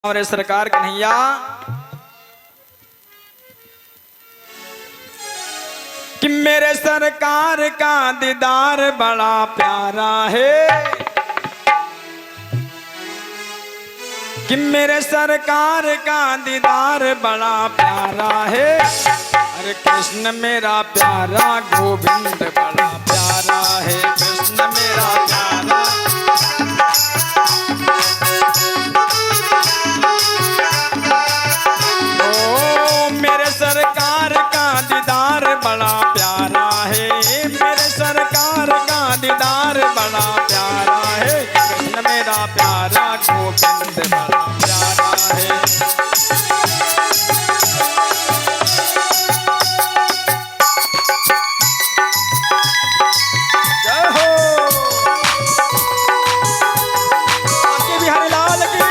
हमारे सरकार कन्हैया कि मेरे सरकार का दीदार बड़ा प्यारा है, कि मेरे सरकार का दीदार बड़ा प्यारा है। अरे कृष्ण मेरा प्यारा गोविंद बड़ा प्यारा है, कृष्ण मेरा प्यारा। ओ मेरे सरकार का दीदार बड़ा प्यारा है, मेरे सरकार का दीदार बड़ा प्यारा है। कृष्ण मेरा प्यारा गोविंद बड़ा प्यारा है। जय हो आके बिहारी लाल की।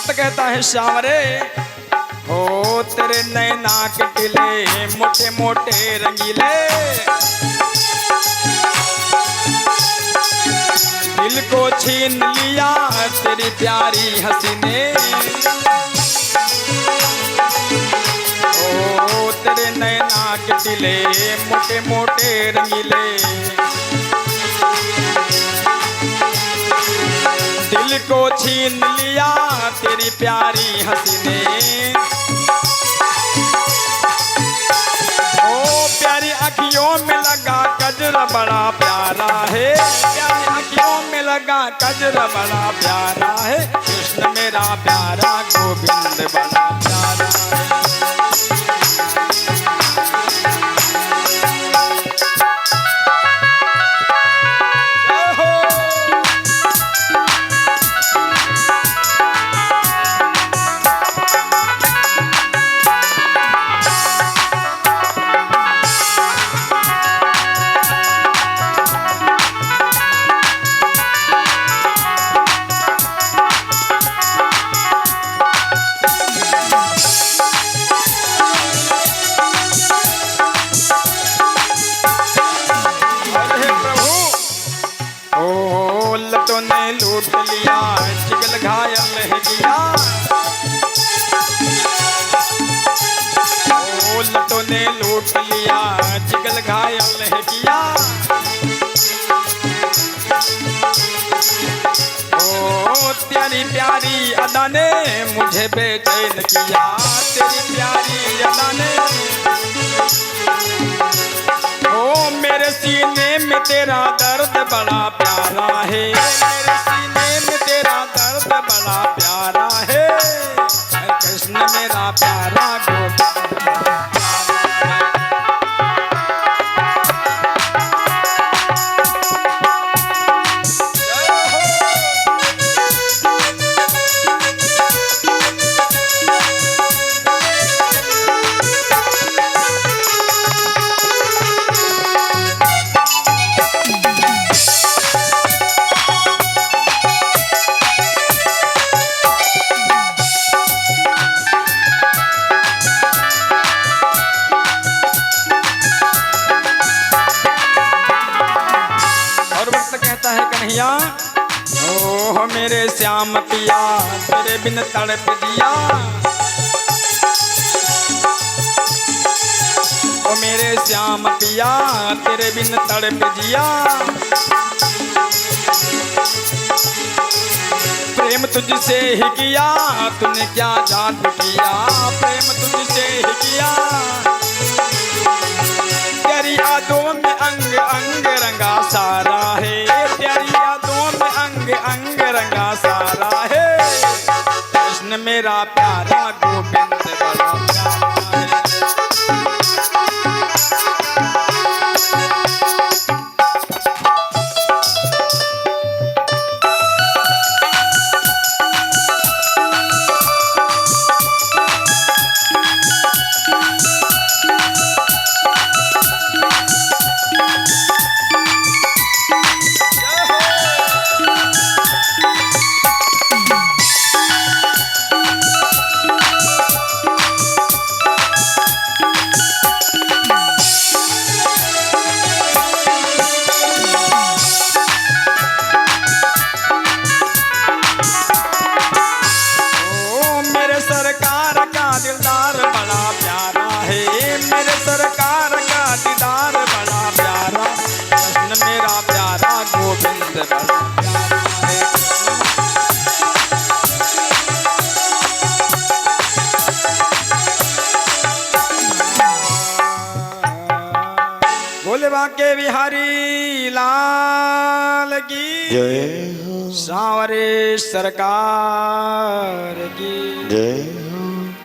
कहता है श्याम रे हो तेरे नैना के टिले मोटे मोटे रंगीले, दिल को छीन लिया तेरी प्यारी हंसी ने। ओ तेरे नैना के टिले मोटे मोटे रंगीले, दिल को छीन लिया तेरी प्यारी हंसी ने। ओ प्यारी आँखियों में लगा कजरा बड़ा प्यारा है, प्यारी आँखियों में लगा कजरा बड़ा प्यारा है। कृष्ण मेरा प्यारा गोविंद बड़ा प्यारा है। लटों ने लूट लिया जिगल घायल है किया, ओ लटों ने लूट लिया जिगल घायल है किया। ओ तेरी प्यारी अदा ने मुझे बेचैन किया, तेरी प्यारी अदा ने। ओ मेरे सीने में तेरा दर्द बड़ा प्यारा है, मेरे सीने में तेरा दर्द बड़ा प्यारा है। कृष्ण मेरा प्यारा गोविंद बड़ा प्यारा है। कहता है कन्हैया ओ मेरे श्याम पिया तेरे बिन तड़प दिया, ओ मेरे श्याम पिया तेरे बिन तड़प दिया। प्रेम तुझसे ही किया तूने क्या जादू किया, प्रेम तुझसे ही किया। तेरी यादों में अंग अंग रंगा सारा है, तेरी यादों में अंग अंग रंगा सारा है। कृष्ण मेरा प्यारा गोविंद बड़ा प्यारा है। बाके बिहारी लाल की जय हो सांवरे सरकार की जय